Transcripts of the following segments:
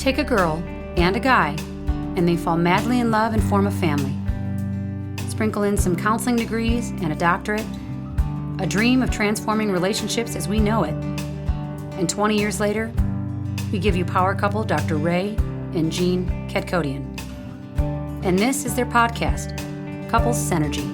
Take a girl and a guy, and they fall madly in love and form a family. Sprinkle in some counseling degrees and a doctorate, a dream of transforming relationships as we know it. And 20 years later, we give you power couple Dr. Ray and Jean Kadkodian. And this is their podcast, Couples Synergy.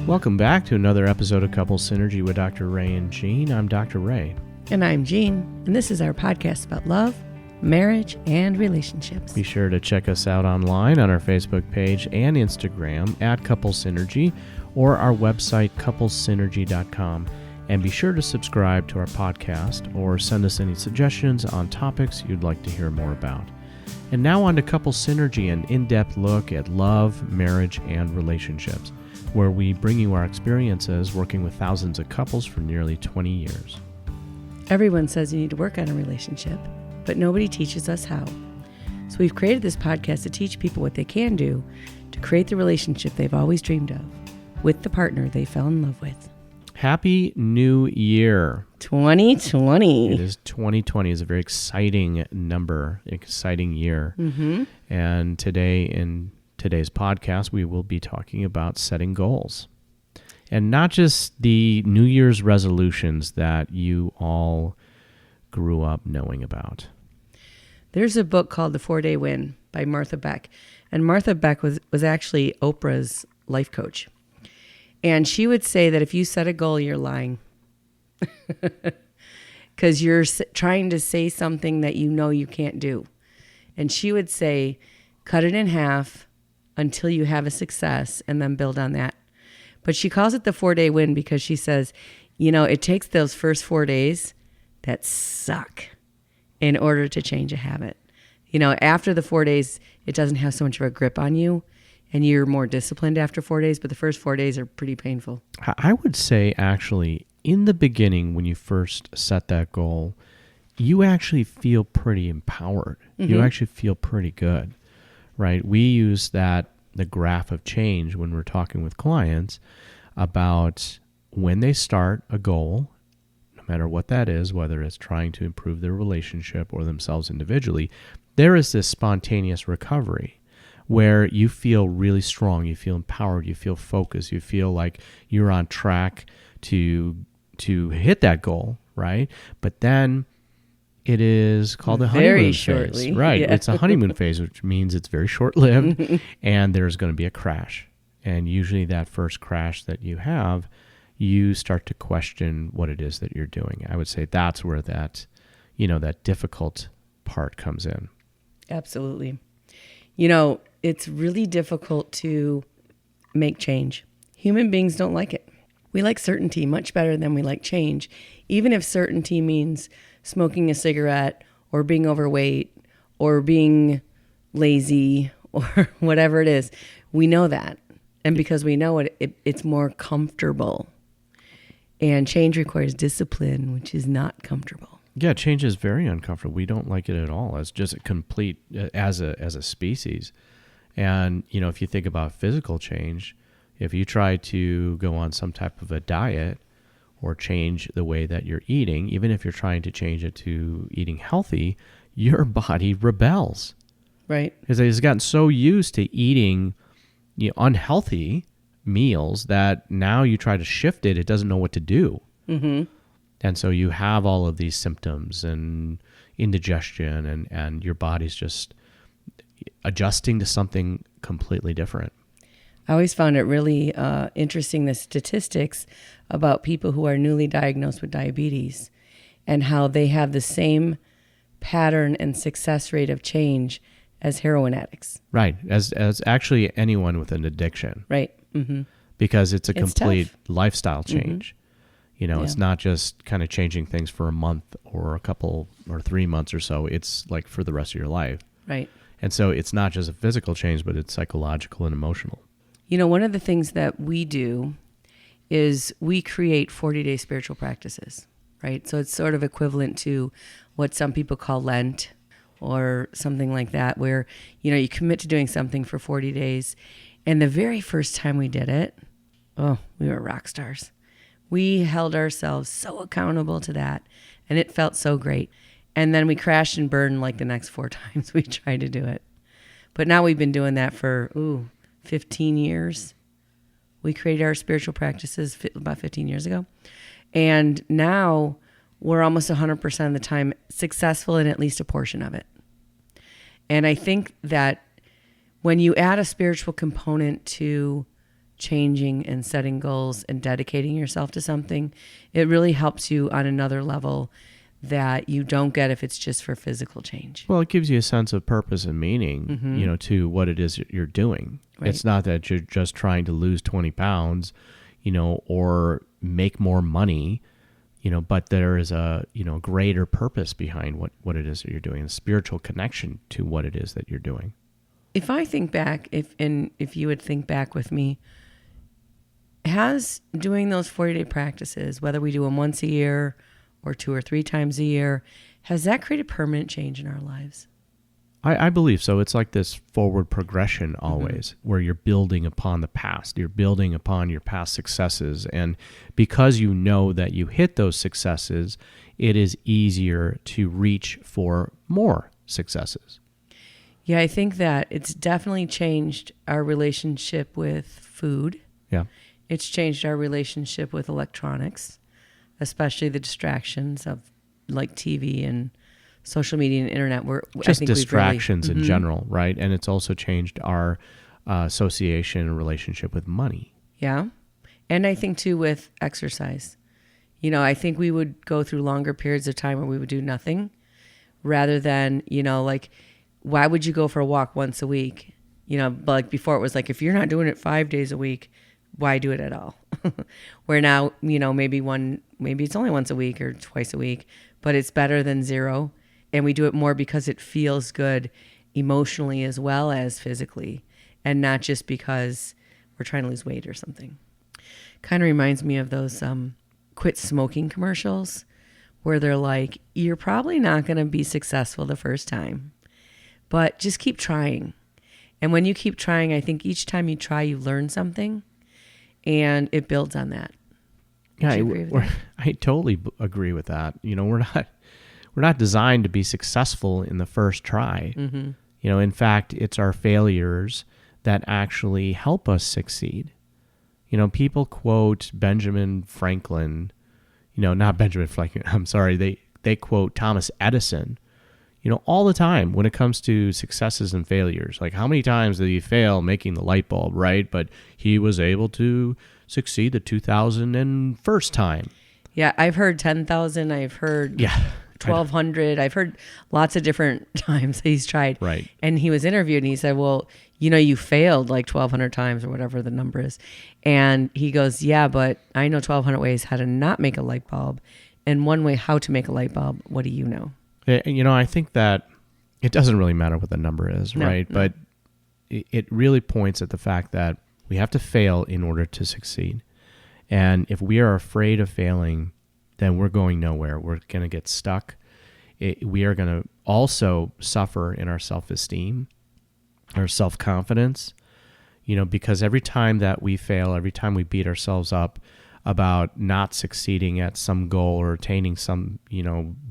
Welcome back to another episode of Couples Synergy with Dr. Ray and Jean. I'm Dr. Ray. And I'm Jean, and this is our podcast about love, marriage, and relationships. Be sure to check us out online on our Facebook page and Instagram at Couples Synergy or our website, couplessynergy.com. And be sure to subscribe to our podcast or send us any suggestions on topics you'd like to hear more about. And now on to Couples Synergy, an in-depth look at love, marriage, and relationships, where we bring you our experiences working with thousands of couples for nearly 20 years. Everyone says you need to work on a relationship, but nobody teaches us how. So we've created this podcast to teach people what they can do to create the relationship they've always dreamed of with the partner they fell in love with. Happy New Year. 2020. It is 2020. It's a very exciting number, exciting year. Mm-hmm. And today, in today's podcast, we will be talking about setting goals. And not just the New Year's resolutions that you all grew up knowing about. There's a book called The 4-Day Win by Martha Beck. And Martha Beck was actually Oprah's life coach. And she would say that if you set a goal, you're lying. Because you're trying to say something that you know you can't do. And she would say, cut it in half until you have a success and then build on that. But she calls it the 4-day win because she says, you know, it takes those first 4 days that suck in order to change a habit. You know, after the 4 days, it doesn't have so much of a grip on you and you're more disciplined after 4 days, but the first 4 days are pretty painful. I would say actually in the beginning when you first set that goal, you actually feel pretty empowered. Mm-hmm. You actually feel pretty good, right? We use the graph of change when we're talking with clients about when they start a goal, no matter what that is, whether it's trying to improve their relationship or themselves individually, there is this spontaneous recovery where you feel really strong, you feel empowered, you feel focused, you feel like you're on track to hit that goal, right? But then it is called the honeymoon phase. Right. Yeah. It's a honeymoon phase, which means it's very short-lived and there's going to be a crash. And usually that first crash that you have, you start to question what it is that you're doing. I would say that's where that difficult part comes in. Absolutely. You know, it's really difficult to make change. Human beings don't like it. We like certainty much better than we like change, even if certainty means smoking a cigarette or being overweight or being lazy or whatever it is. We know that. And because we know it, it's more comfortable. And change requires discipline, which is not comfortable. Yeah, change is very uncomfortable. We don't like it at all. It's just a complete, as a species. And, you know, if you think about physical change, if you try to go on some type of a diet or change the way that you're eating, even if you're trying to change it to eating healthy, your body rebels. Right. Because it's gotten so used to eating unhealthy meals that now you try to shift it, it doesn't know what to do. Mm-hmm. And so you have all of these symptoms and indigestion and your body's just adjusting to something completely different. I always found it really interesting, the statistics about people who are newly diagnosed with diabetes and how they have the same pattern and success rate of change as heroin addicts. Right, as actually anyone with an addiction. Right. Mm-hmm. Because it's a complete tough. Lifestyle change. Mm-hmm. You know, yeah. It's not just kind of changing things for a month or a couple or 3 months or so. It's like for the rest of your life. Right. And so it's not just a physical change, but it's psychological and emotional. You know, one of the things that we do is we create 40-day spiritual practices, right? So it's sort of equivalent to what some people call Lent or something like that, where, you know, you commit to doing something for 40 days. And the very first time we did it, we were rock stars. We held ourselves so accountable to that, and it felt so great. And then we crashed and burned like the next 4 times we tried to do it. But now we've been doing that for, 15 years. We created our spiritual practices about 15 years ago. And now we're almost 100% of the time successful in at least a portion of it. And I think that when you add a spiritual component to changing and setting goals and dedicating yourself to something, it really helps you on another level that you don't get if it's just for physical change. Well, it gives you a sense of purpose and meaning, to what it is you're doing. Right. It's not that you're just trying to lose 20 pounds, or make more money, but there is a, greater purpose behind what it is that you're doing, a spiritual connection to what it is that you're doing. If I think back, if you would think back with me, has doing those 40-day practices, whether we do them once a year or 2 or 3 times a year, has that created permanent change in our lives? I believe so. It's like this forward progression always, where you're building upon the past. You're building upon your past successes. And because you know that you hit those successes, it is easier to reach for more successes. Yeah, I think that it's definitely changed our relationship with food. Yeah. It's changed our relationship with electronics, especially the distractions of like TV and social media and internet. Just distractions in general, right? And it's also changed our association and relationship with money. Yeah. And I think too with exercise. I think we would go through longer periods of time where we would do nothing rather than, like, why would you go for a walk once a week? Like before it was like, if you're not doing it 5 days a week, why do it at all? Where now, maybe it's only once a week or twice a week, but it's better than 0. And we do it more because it feels good emotionally as well as physically, and not just because we're trying to lose weight or something. Kind of reminds me of those quit smoking commercials where they're like, you're probably not going to be successful the first time, but just keep trying. And when you keep trying, I think each time you try, you learn something, and it builds on that. Yeah, that? I totally agree with that. We're not designed to be successful in the first try. Mm-hmm. In fact, it's our failures that actually help us succeed. People quote Benjamin Franklin, not Benjamin Franklin, I'm sorry, they quote Thomas Edison, all the time when it comes to successes and failures. Like, how many times did he fail making the light bulb, right? But he was able to succeed the 2001st time. Yeah, I've heard 10,000. I've heard 1,200. I've heard lots of different times he's tried. Right. And he was interviewed and he said, well, you failed like 1,200 times or whatever the number is. And he goes, yeah, but I know 1,200 ways how to not make a light bulb and one way how to make a light bulb. What do you know? I think that it doesn't really matter what the number is, right? No. But it really points at the fact that we have to fail in order to succeed. And if we are afraid of failing, then we're going nowhere. We're going to get stuck. We are going to also suffer in our self-esteem, our self-confidence, because every time that we fail, every time we beat ourselves up about not succeeding at some goal or attaining some,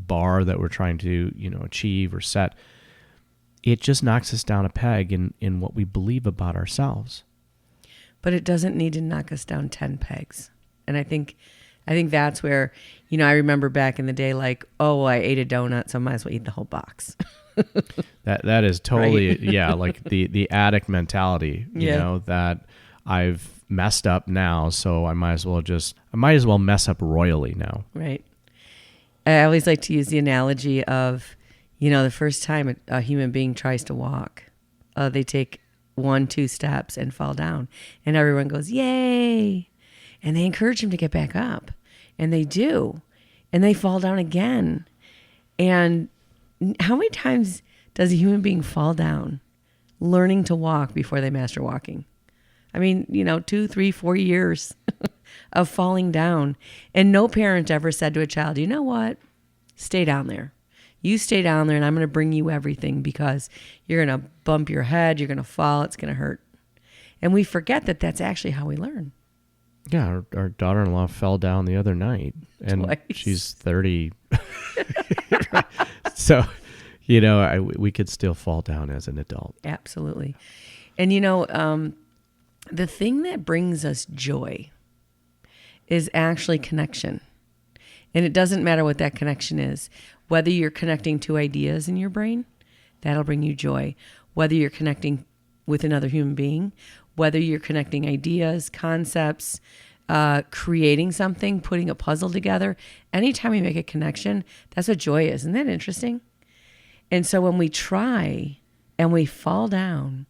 bar that we're trying to, achieve or set, it just knocks us down a peg in what we believe about ourselves. But it doesn't need to knock us down 10 pegs. And I think that's where, I remember back in the day, like, oh, I ate a donut, so I might as well eat the whole box. That is totally, right? Yeah, like the addict mentality, that I've messed up now, so I might as well mess up royally now. Right. I always like to use the analogy of, the first time a human being tries to walk, they take 1-2 steps and fall down, and everyone goes, yay. And they encourage him to get back up. And they do. And they fall down again. And how many times does a human being fall down learning to walk before they master walking? I mean, 2, 3, 4 years of falling down. And no parent ever said to a child, you know what? Stay down there. You stay down there and I'm going to bring you everything because you're going to bump your head. You're going to fall. It's going to hurt. And we forget that that's actually how we learn. Yeah, our daughter-in-law fell down the other night, and Twice. she's 36 So, we could still fall down as an adult. Absolutely. And the thing that brings us joy is actually connection. And it doesn't matter what that connection is. Whether you're connecting two ideas in your brain, that'll bring you joy. Whether you're connecting with another human being, whether you're connecting ideas, concepts, creating something, putting a puzzle together, anytime you make a connection, that's what joy is. Isn't that interesting? And so when we try and we fall down,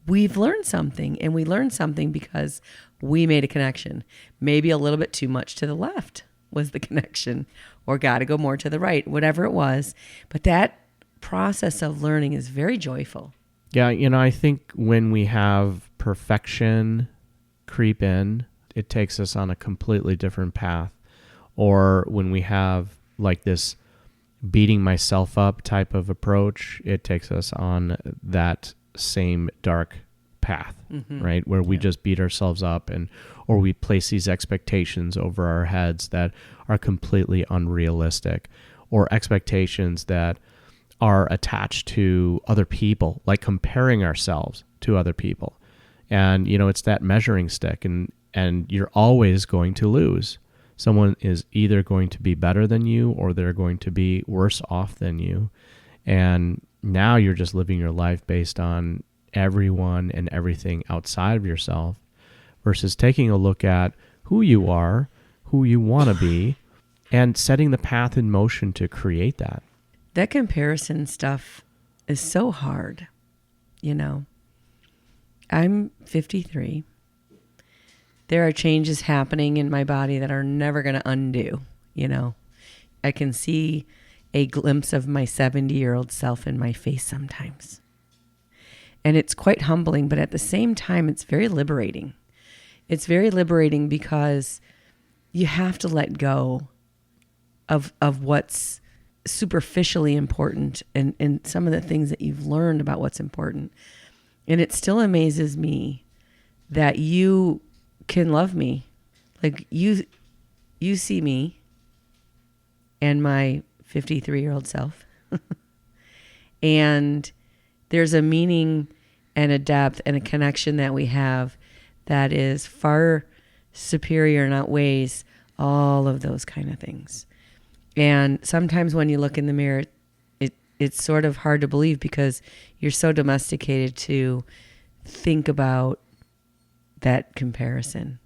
we've learned something, and we learned something because we made a connection. Maybe a little bit too much to the left was the connection, or got to go more to the right, whatever it was. But that process of learning is very joyful. Yeah, I think when we have perfection creep in, it takes us on a completely different path. Or when we have like this beating myself up type of approach, it takes us on that same dark path, right? Where we just beat ourselves up, or we place these expectations over our heads that are completely unrealistic, or expectations that are attached to other people, like comparing ourselves to other people. And, it's that measuring stick, and you're always going to lose. Someone is either going to be better than you, or they're going to be worse off than you. And now you're just living your life based on everyone and everything outside of yourself, versus taking a look at who you are, who you want to be, and setting the path in motion to create that. That comparison stuff is so hard. I'm 53. There are changes happening in my body that are never going to undo. I can see a glimpse of my 70-year-old self in my face sometimes. And it's quite humbling, but at the same time, it's very liberating. It's very liberating because you have to let go of what's superficially important and some of the things that you've learned about what's important. And it still amazes me that you can love me. Like you see me and my 53-year-old self. And there's a meaning and a depth and a connection that we have that is far superior and outweighs all of those kind of things. And sometimes when you look in the mirror, it's sort of hard to believe because you're so domesticated to think about that comparison.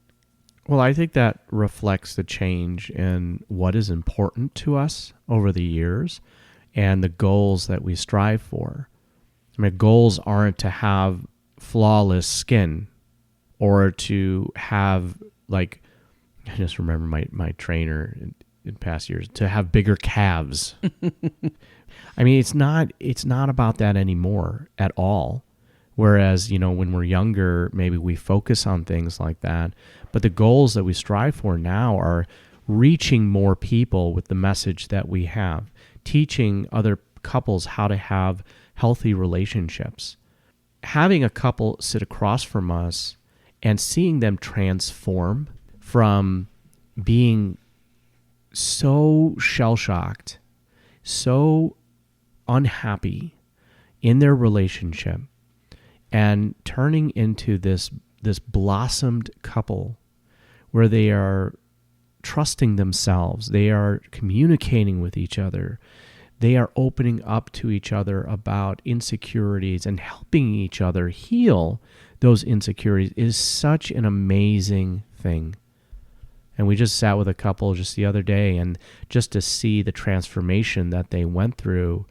Well, I think that reflects the change in what is important to us over the years and the goals that we strive for. I mean, goals aren't to have flawless skin or to have, like, I just remember my trainer in past years, to have bigger calves. I mean, it's not about that anymore at all. Whereas, when we're younger, maybe we focus on things like that. But the goals that we strive for now are reaching more people with the message that we have, teaching other couples how to have healthy relationships, having a couple sit across from us and seeing them transform from being so shell-shocked, so unhappy in their relationship, and turning into this blossomed couple where they are trusting themselves, they are communicating with each other, they are opening up to each other about insecurities and helping each other heal those insecurities is such an amazing thing. And we just sat with a couple just the other day, and just to see the transformation that they went through,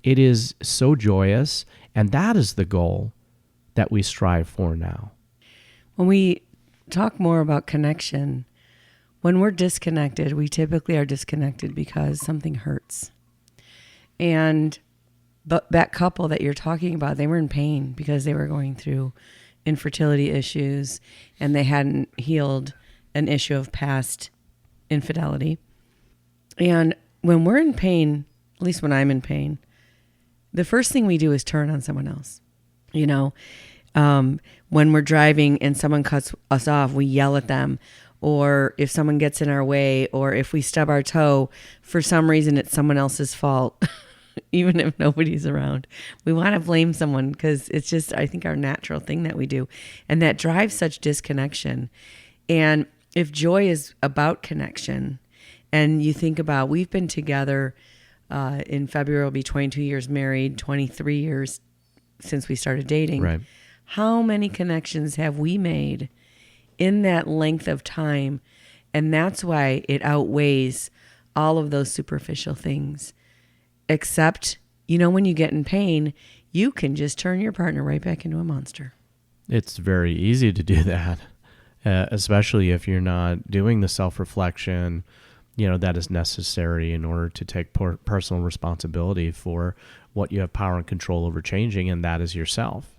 it is so joyous. And that is the goal that we strive for now. When we talk more about connection, when we're disconnected, we typically are disconnected because something hurts. And that couple that you're talking about, they were in pain because they were going through infertility issues and they hadn't healed an issue of past infidelity. And when we're in pain, at least when I'm in pain, the first thing we do is turn on someone else. When we're driving and someone cuts us off, we yell at them. Or if someone gets in our way, or if we stub our toe, for some reason it's someone else's fault. even if nobody's around. We want to blame someone because it's just, I think, our natural thing that we do. And that drives such disconnection. And if joy is about connection, and you think about, we've been together in February, will be 22 years married, 23 years since we started dating. Right. How many connections have we made in that length of time? And that's why it outweighs all of those superficial things. Except, when you get in pain, you can just turn your partner right back into a monster. It's very easy to do that, especially if you're not doing the self-reflection, that is necessary in order to take personal responsibility for what you have power and control over changing, and that is yourself.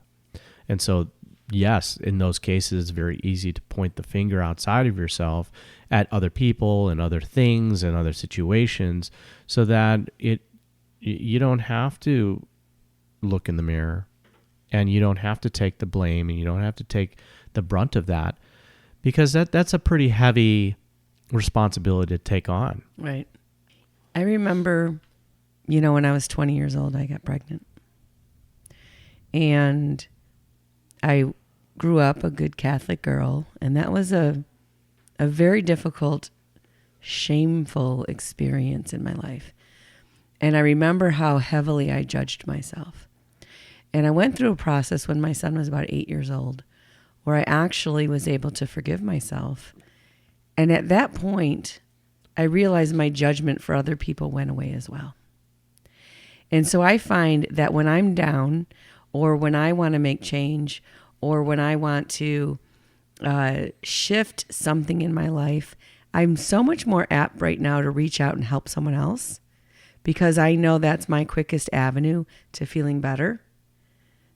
And so, yes, in those cases, it's very easy to point the finger outside of yourself at other people and other things and other situations, so that you don't have to look in the mirror, and you don't have to take the blame, and you don't have to take the brunt of that, because that's a pretty heavy responsibility to take on. Right. I remember, when I was 20 years old, I got pregnant. And I grew up a good Catholic girl, and that was a very difficult, shameful experience in my life. And I remember how heavily I judged myself. And I went through a process when my son was about 8 years old, where I actually was able to forgive myself. And at that point, I realized my judgment for other people went away as well. And so I find that when I'm down, or when I want to make change, or when I want to shift something in my life, I'm so much more apt right now to reach out and help someone else, because I know that's my quickest avenue to feeling better,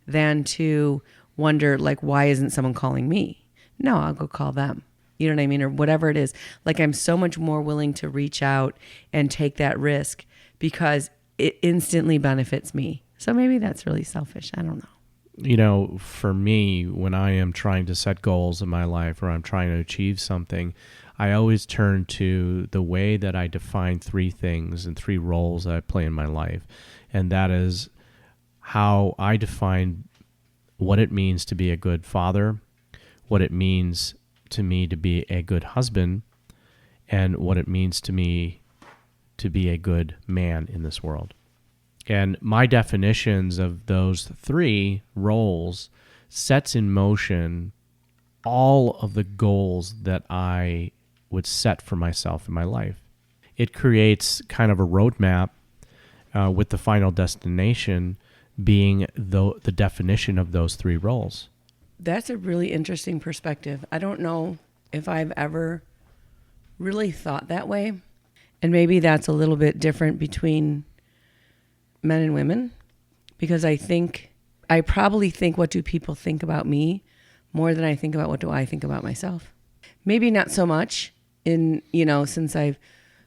than to wonder, why isn't someone calling me? No, I'll go call them. You know what I mean? Or whatever it is. I'm so much more willing to reach out and take that risk because it instantly benefits me. So maybe that's really selfish. I don't know. For me, when I am trying to set goals in my life, or I'm trying to achieve something, I always turn to the way that I define three things and three roles that I play in my life. And that is how I define what it means to be a good father, what it means to me to be a good husband, and what it means to me to be a good man in this world. And my definitions of those three roles sets in motion all of the goals that I would set for myself in my life. It creates kind of a roadmap with the final destination being the definition of those three roles. That's a really interesting perspective. I don't know if I've ever really thought that way. And maybe that's a little bit different between men and women, because I probably think, what do people think about me, more than I think about what do I think about myself. Maybe not so much since I've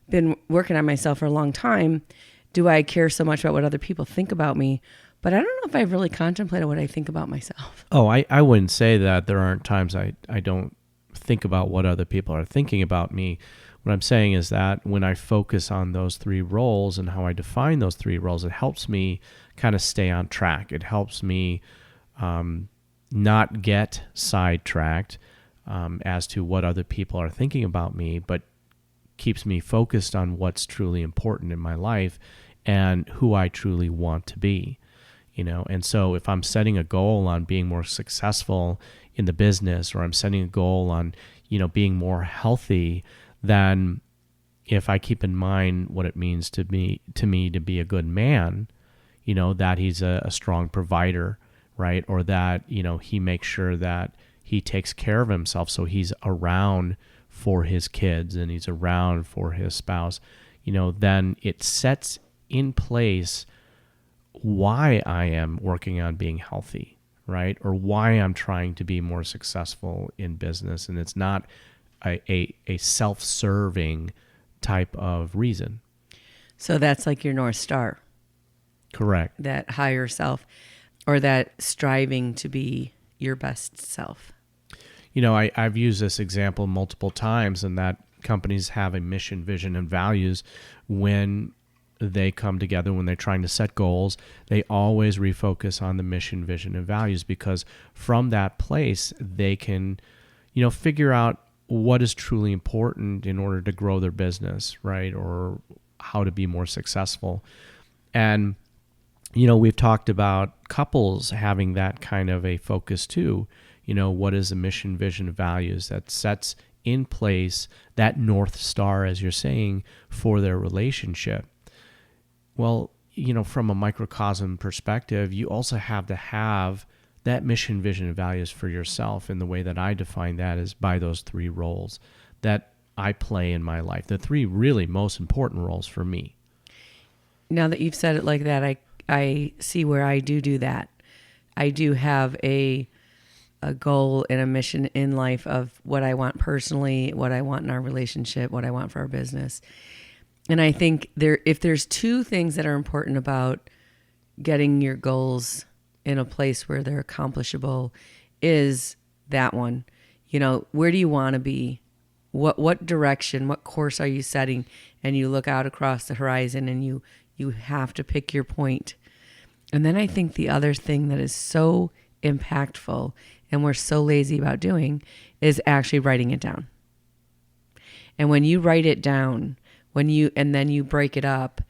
been working on myself for a long time, do I care so much about what other people think about me. But I don't know if I've really contemplated what I think about myself. Oh, I wouldn't say that there aren't times I don't think about what other people are thinking about me. What I'm saying is that when I focus on those three roles and how I define those three roles, it helps me kind of stay on track. It helps me not get sidetracked as to what other people are thinking about me, but keeps me focused on what's truly important in my life and who I truly want to be. And so if I'm setting a goal on being more successful in the business, or I'm setting a goal on, being more healthy, then if I keep in mind what it means to me to be a good man, that he's a strong provider, right? Or that, he makes sure that he takes care of himself. So he's around for his kids and he's around for his spouse, then it sets in place why I am working on being healthy, right? Or why I'm trying to be more successful in business. And it's not a self-serving type of reason. So that's like your North Star. Correct. That higher self, or that striving to be your best self. I've used this example multiple times, and that companies have a mission, vision, and values when they come together when they're trying to set goals, they always refocus on the mission, vision, and values, because from that place, they can, figure out what is truly important in order to grow their business, right? Or how to be more successful. And, we've talked about couples having that kind of a focus too. What is the mission, vision, values that sets in place that North Star, as you're saying, for their relationship? Well, from a microcosm perspective, you also have to have that mission, vision, and values for yourself. And the way that I define that is by those 3 roles that I play in my life, the 3 really most important roles for me. Now that you've said it like that, I see where I do that. I do have a goal and a mission in life of what I want personally, what I want in our relationship, what I want for our business. And I think if there's 2 things that are important about getting your goals in a place where they're accomplishable, is that one. Where do you want to be? What direction, what course are you setting? And you look out across the horizon and you have to pick your point. And then I think the other thing that is so impactful and we're so lazy about doing is actually writing it down. And when you write it down, and then you break it up,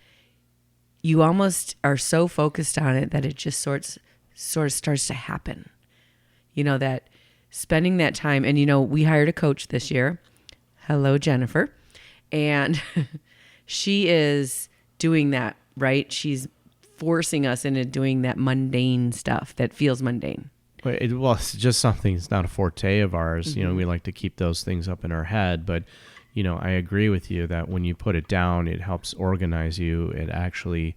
you almost are so focused on it that it just sort of starts to happen. That spending that time, and we hired a coach this year. Hello, Jennifer. And she is doing that, right? She's forcing us into doing that mundane stuff that feels mundane. Well, it's just something, it's not a forte of ours. Mm-hmm. We like to keep those things up in our head. But, I agree with you that when you put it down, it helps organize you. It actually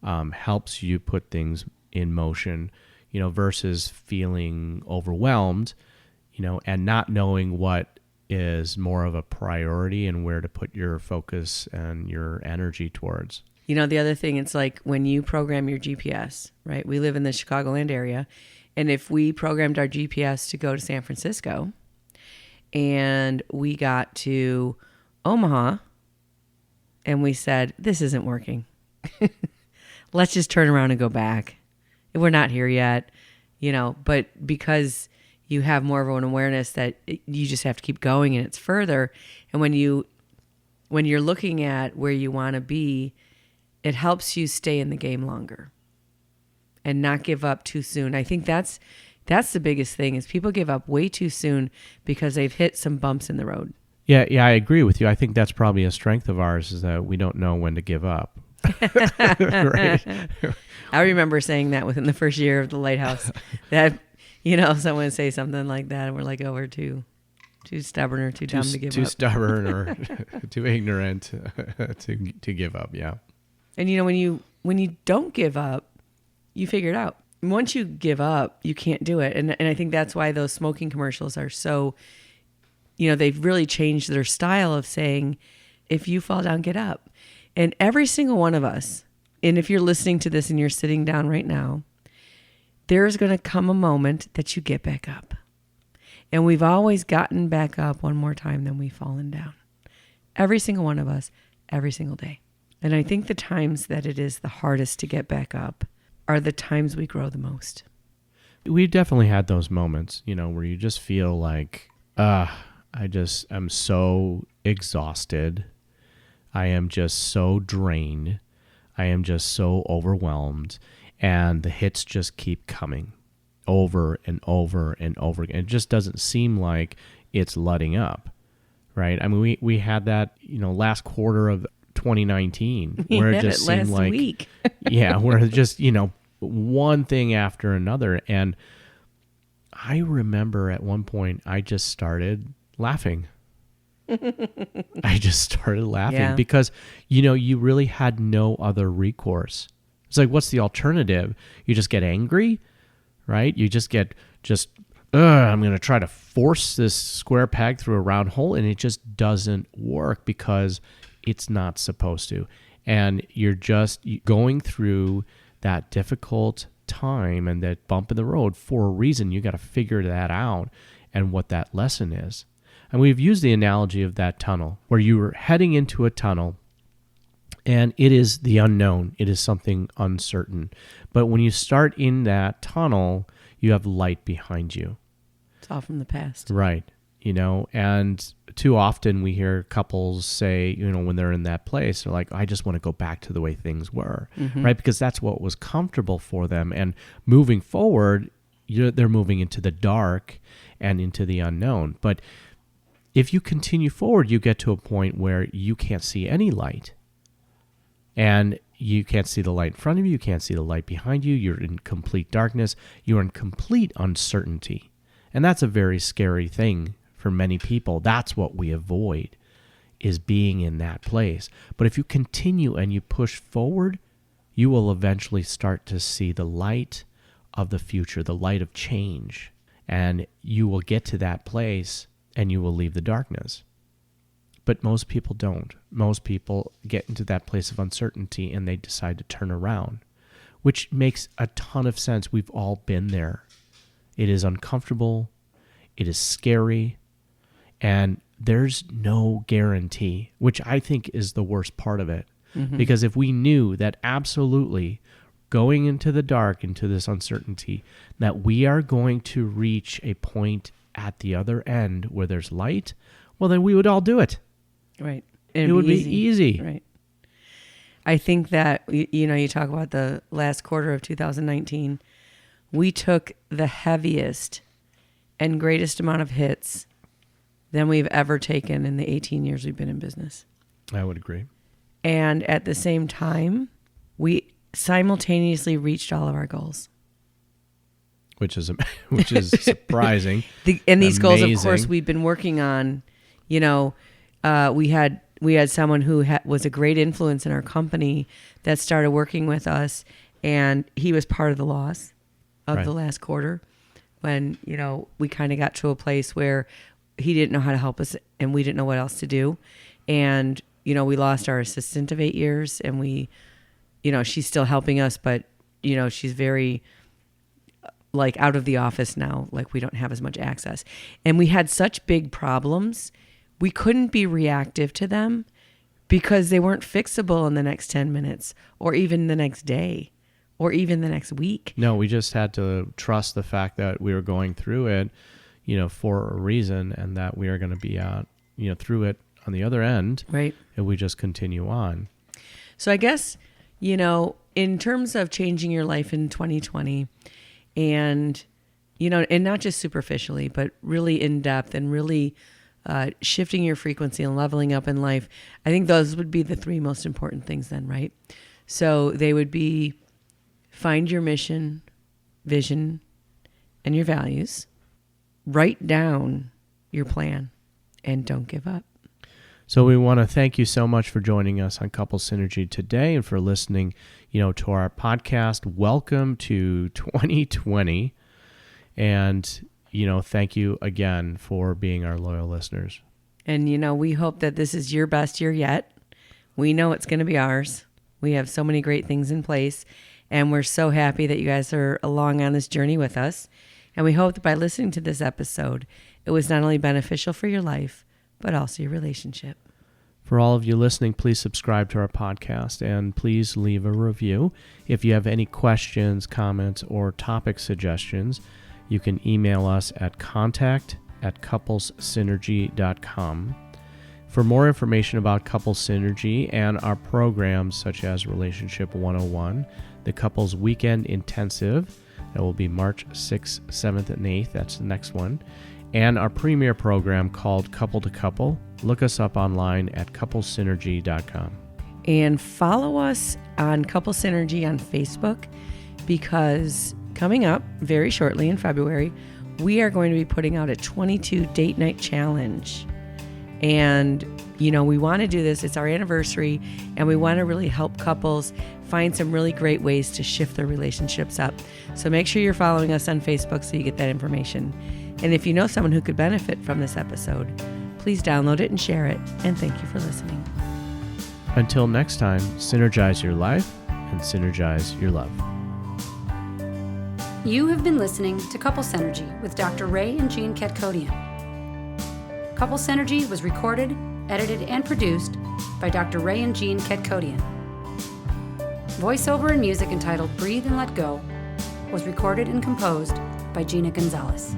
helps you put things in motion, versus feeling overwhelmed, and not knowing what is more of a priority and where to put your focus and your energy towards. The other thing, it's like when you program your GPS, right? We live in the Chicagoland area. And if we programmed our GPS to go to San Francisco and we got to Omaha and we said, this isn't working. Let's just turn around and go back. We're not here yet, but because you have more of an awareness that you just have to keep going and it's further. And when you're looking at where you want to be, it helps you stay in the game longer and not give up too soon. I think that's the biggest thing is people give up way too soon because they've hit some bumps in the road. Yeah, I agree with you. I think that's probably a strength of ours is that we don't know when to give up. Right? I remember saying that within the first year of the Lighthouse that, someone would say something like that and we're like, oh, we're too stubborn or too dumb to give up. Too stubborn or too ignorant to give up, yeah. And when you don't give up, you figure it out. Once you give up, you can't do it. And I think that's why those smoking commercials are so, they've really changed their style of saying, if you fall down, get up. And every single one of us, and if you're listening to this and you're sitting down right now, there's going to come a moment that you get back up. And we've always gotten back up one more time than we've fallen down. Every single one of us, every single day. And I think the times that it is the hardest to get back up are the times we grow the most. We definitely had those moments, where you just feel like, I'm so exhausted. I am just so drained. I am just so overwhelmed. And the hits just keep coming over and over and over again. It just doesn't seem like it's letting up, right? I mean, we had that, last quarter of 2019 where it just seemed like week. yeah, where just, one thing after another. And I remember at one point I just started laughing. I just started laughing because, you really had no other recourse. It's like, what's the alternative? You just get angry, right? You just get I'm going to try to force this square peg through a round hole, and it just doesn't work because it's not supposed to. And you're just going through that difficult time and that bump in the road for a reason. You got to figure that out and what that lesson is. And we've used the analogy of that tunnel where you were heading into a tunnel And it is the unknown. It is something uncertain. But when you start in that tunnel, you have light behind you. It's all from the past. Right. And too often we hear couples say, when they're in that place, they're like, I just want to go back to the way things were, right? Because that's what was comfortable for them. And moving forward, they're moving into the dark and into the unknown. But if you continue forward, you get to a point where you can't see any light. And you can't see the light in front of you. You can't see the light behind you. You're in complete darkness. You're in complete uncertainty. And that's a very scary thing for many people. That's what we avoid, is being in that place. But if you continue and you push forward, you will eventually start to see the light of the future, the light of change. And you will get to that place and you will leave the darkness. But most people don't. Most people get into that place of uncertainty and they decide to turn around, which makes a ton of sense. We've all been there. It is uncomfortable. It is scary. And there's no guarantee, which I think is the worst part of it. Because if we knew that absolutely going into the dark, into this uncertainty, that we are going to reach a point at the other end where there's light, well, then we would all do it. Right. It would be easy. Right. I think that, you talk about the last quarter of 2019, we took the heaviest and greatest amount of hits than we've ever taken in the 18 years we've been in business. I would agree. And at the same time, we simultaneously reached all of our goals. Which is surprising. And these goals, of course, we've been working on. We had someone who was a great influence in our company that started working with us, and he was part of the loss of the last quarter when, we kind of got to a place where he didn't know how to help us and we didn't know what else to do. And, we lost our assistant of 8 years, and she's still helping us, but, she's very out of the office now. We don't have as much access. And we had such big problems. We couldn't be reactive to them because they weren't fixable in the next 10 minutes or even the next day or even the next week. No, we just had to trust the fact that we were going through it, for a reason, and that we are going to be out, through it on the other end. Right. And we just continue on. So I guess, in terms of changing your life in 2020 and, and not just superficially, but really in depth and really shifting your frequency and leveling up in life, I think those would be the three most important things then, right? So they would be find your mission, vision, and your values. Write down your plan and don't give up. So we want to thank you so much for joining us on Couple Synergy today and for listening, to our podcast. Welcome to 2020. And thank you again for being our loyal listeners. And, we hope that this is your best year yet. We know it's going to be ours. We have so many great things in place, and we're so happy that you guys are along on this journey with us. And we hope that by listening to this episode, it was not only beneficial for your life, but also your relationship. For all of you listening, please subscribe to our podcast and please leave a review. If you have any questions, comments, or topic suggestions, you can email us at contact@couplessynergy.com. For more information about Couples Synergy and our programs such as Relationship 101, the Couples Weekend Intensive, that will be March 6th, 7th, and 8th, that's the next one, and our premier program called Couple to Couple, look us up online at couplessynergy.com. And follow us on Couple Synergy on Facebook, because coming up very shortly in February, we are going to be putting out a 22 date night challenge. And, we want to do this. It's our anniversary, and we want to really help couples find some really great ways to shift their relationships up. So make sure you're following us on Facebook so you get that information. And if you know someone who could benefit from this episode, please download it and share it. And thank you for listening. Until next time, synergize your life and synergize your love. You have been listening to Couple Synergy with Dr. Ray and Jean Ketkodian. Couple Synergy was recorded, edited, and produced by Dr. Ray and Jean Ketkodian. Voiceover and music entitled Breathe and Let Go was recorded and composed by Gina Gonzalez.